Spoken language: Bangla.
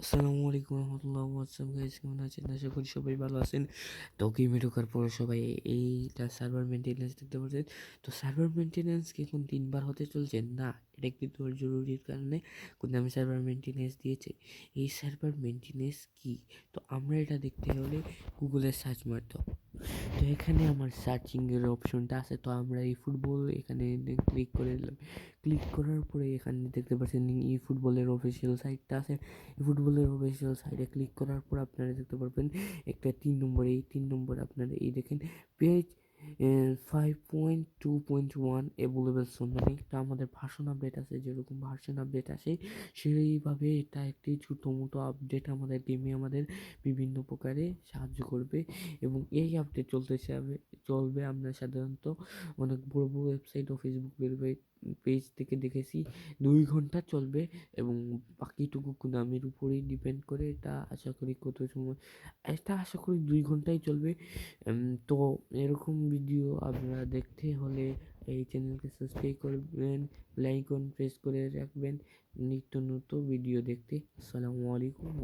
আসসালামু আলাইকুম রহমতুল্লাহ। হোয়াটসঅ্যাপ গাইস, কেমন আছেন? আশা করি সবাই ভালো আছেন। তো গেমে ঢোকার পর সবাই এইটা সার্ভার মেনটেন্যান্স দেখতে পাচ্ছেন। তো সার্ভার মেনটেন্যান্স কি এখন 3 বার হতে চলছে না, এটা কিন্তু ওর জরুরির কারণে কিন্তু আমি সার্ভার মেনটেন্যান্স দিয়েছি। এই সার্ভার মেনটেন্যান্স কি, তো আমরা এটা দেখতে হলে গুগলে সার্চ মারতে হবে। তো এখানে আমার সার্চিং এর অপশনটা আছে, তো আমরা এই ফুটবল এখানে ক্লিক করে দিলাম। ক্লিক করার পরে এখানে দেখতে পাচ্ছেন এই ফুটবলের অফিসিয়াল সাইটটা আছে। এই ফুটবলের অফিসিয়াল সাইটে ক্লিক করার পর আপনারা দেখতে পারবেন একটা 3 নম্বর, এই 3 নম্বর আপনারা এই দেখেন পেজ 5.2.1 অ্যাভেলেবল সুন, মানে একটা আমাদের ভার্সন আপডেট আছে, যেরকম ভার্সন আপডেট আসে সেইভাবে এটা একটি ছোটো মোটো আপডেট আমাদের গেমে আমাদের বিভিন্ন প্রকারে সাহায্য করবে। এবং এই আপডেট চলবে আমরা সাধারণত অনেক বড় বড় ওয়েবসাইট ও ফেসবুক পেজ থেকে দেখেছি 2 ঘন্টা চলবে, এবং বাকিটুকু কোনামির উপরেই ডিপেন্ড করে। এটা আশা করি কত সময়, এটা আশা করি 2 ঘন্টাই চলবে। তো এরকম ভিডিও আপনারা দেখতে হলে এই চ্যানেলকে সাবস্ক্রাইব করবেন, লাইক অন প্রেস করে রাখবেন নিত্য নতুন ভিডিও দেখতে। আসসালামু আলাইকুম।